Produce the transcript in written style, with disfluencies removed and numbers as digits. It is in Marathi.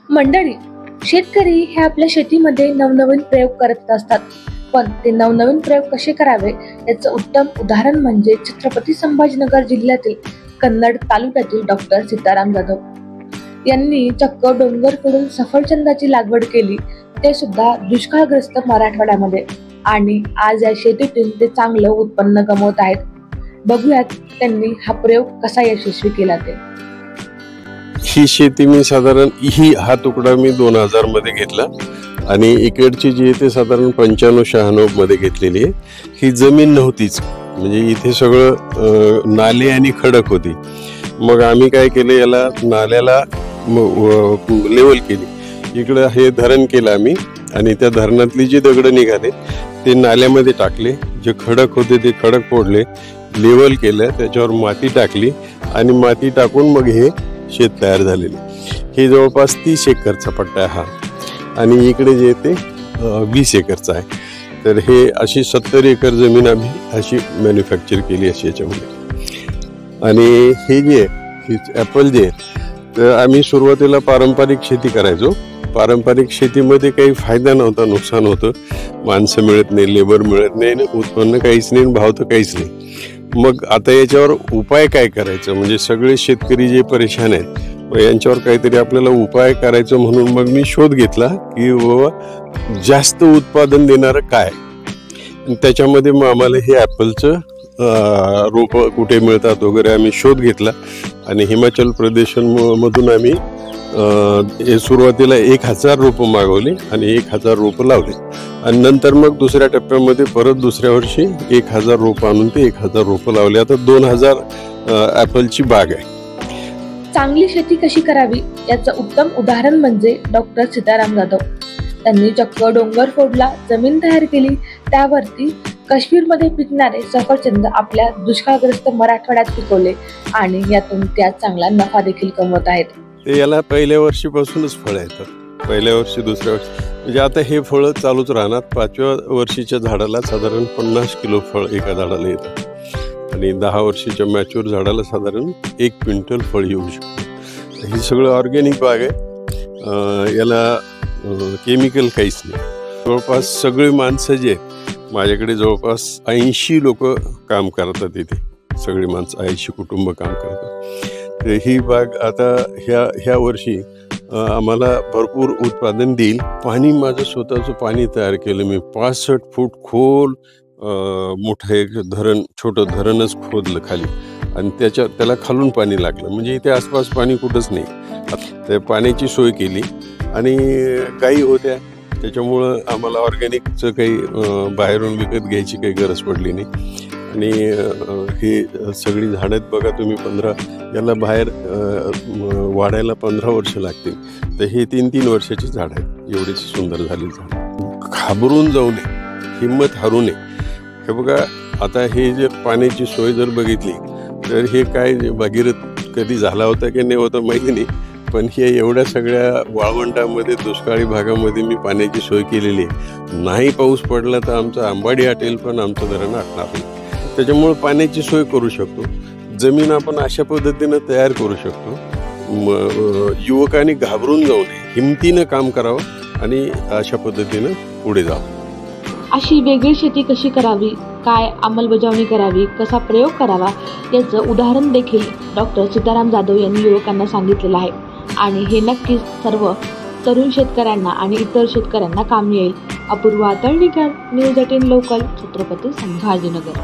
मंडळी, शेतकरी हे आपल्या शेतीमध्ये नवनवीन प्रयोग करत असतात, पण ते नवनवीन प्रयोग कसे करावे याचं उत्तम उदाहरण म्हणजे छत्रपती संभाजीनगर जिल्ह्यातील कन्नड तालुक्यातील डॉक्टर सीताराम जाधव यांनी चक्क डोंगर फोडून सफरचंदाची लागवड केली, ते सुद्धा दुष्काळग्रस्त मराठवाड्यामध्ये। आणि आज या शेतीतून ते चांगलं उत्पन्न कमवत आहेत। बघूयात त्यांनी हा प्रयोग कसा यशस्वी केला ते। ही शेती मी साधारण हा तुकडा मी 2000 मध्ये घेतला आणि इकडची जी ते साधारण 95-96 मध्ये घेतलेली आहे। ही जमीन नव्हतीच, म्हणजे इथे सगळं नाले आणि खडक होती। मग आम्ही काय केलं, याला नाल्याला लेवल केली, इकडे हे धरण केलं आम्ही आणि त्या धरणातली जी दगड निघाले ते नाल्यामध्ये टाकले, जे खडक होते ते खडक फोडले, लेवल केलं, त्याच्यावर माती टाकली आणि माती टाकून मग हे शेत तयार झालेले। हे जवळपास 30 एकरचा पट्टा आहे हा आणि इकडे जे ते 20 एकरचा आहे। तर हे अशी 70 एकर जमीन आम्ही अशी मॅन्युफॅक्चर केली अशी याच्यामध्ये। आणि हे जे ॲपल जे तर आम्ही सुरुवातीला पारंपरिक शेती करायचो। पारंपरिक शेतीमध्ये काही फायदा नव्हता, नुकसान होतं, माणसं मिळत नाही, लेबर मिळत नाही, उत्पन्न काहीच नाही, भाव तर काहीच नाही। मग आता याच्यावर उपाय काय करायचं, म्हणजे सगळे शेतकरी जे परेशान आहेत यांच्यावर काहीतरी आपल्याला उपाय करायचं, म्हणून मग मी शोध घेतला की बाबा जास्त उत्पादन देणारं काय। त्याच्यामध्ये मग आम्हाला हे ॲपलचं रोप कुठे मिळतात वगैरे आम्ही शोध घेतला आणि हिमाचल प्रदेश मधून आम्ही सुरुवातीला 1000 रोपं मागवली आणि 1000 रोपं लावले आणि नंतर मग दुसऱ्या टप्प्यामध्ये परत दुसऱ्या वर्षी 1000 रोपं आणून ते 1000 रोपं लावले। आता 2000 ॲपलची बाग आहे। चांगली शेती कशी करावी याचं उत्तम उदाहरण म्हणजे डॉक्टर सीताराम जाधव। त्यांनी चक्क डोंगर फोडला, जमीन तयार केली, त्यावरती काश्मीरमध्ये पिकणारे सफरचंद आपल्या दुष्काळग्रस्त मराठवाड्यात पिकवले आणि यातून त्या चांगला नफा देखील कमवत आहेत। ते याला पहिल्या वर्षीपासूनच फळं येतात, पहिल्या वर्षी दुसऱ्या वर्षी, म्हणजे आता हे फळं चालूच राहणार। 5व्या वर्षीच्या झाडाला साधारण 50 किलो फळ एका झाडाला येतं आणि 10 वर्षीच्या मॅच्युअर झाडाला साधारण 1 क्विंटल फळ येऊ शकतं। ही सगळं ऑर्गॅनिक बाग आहे, याला केमिकल काहीच नाही। जवळपास सगळी माणसं जे माझ्याकडे जवळपास 80 लोक काम करतात, इथे सगळी माणसं 80 कुटुंब काम करतात। तर ही बाग आता ह्या वर्षी आम्हाला भरपूर उत्पादन देईल। पाणी माझं स्वतःचं पाणी तयार केलं मी, 65 फूट खोल मोठं एक धरण, छोटं धरणच खोदलं खाली आणि त्याला खालून पाणी लागलं, म्हणजे इथे आसपास पाणी कुठंच नाही। त्या पाण्याची सोय केली आणि गायी होत्या, त्याच्यामुळं आम्हाला ऑर्गॅनिकचं काही बाहेरून विकत घ्यायची काही गरज पडली नाही। आणि हे सगळी झाडं आहेत बघा तुम्ही, 15 याला बाहेर वाढायला 15 वर्ष लागतील, तर हे 3-3 वर्षाची झाड आहेत, एवढी सुंदर झाली झाड। घाबरून जाऊ नये, हिंमत हारू नये। हे बघा आता हे जे पाण्याची सोय जर बघितली तर हे काय भगीरथ कधी झाला होता की नाही होता माहिती नाही, पण हे एवढ्या सगळ्या वाळवंटामध्ये दुष्काळी भागामध्ये मी पाण्याची सोय केलेली आहे। नाही पाऊस पडला तर आमचा आंबाडी आटेल, पण आमचं धरण आटणार नाही। त्याच्यामुळे पाण्याची सोय करू शकतो, जमीन आपण अशा पद्धतीनं तयार करू शकतो। युवकांनी घाबरून जाऊ नये, हिमतीनं काम करावं आणि अशा पद्धतीनं पुढे जावं। अशी वेगळी शेती कशी करावी, काय अंमलबजावणी करावी, कसा प्रयोग करावा याचं उदाहरण देखील डॉक्टर सीताराम जाधव यांनी युवकांना सांगितलेलं आहे आणि हे नक्कीच सर्व तरुण शेतकऱ्यांना आणि इतर शेतकऱ्यांना कामी येईल। Apurva Talnikar, news 18 local, Chhatrapati Sambhajinagar.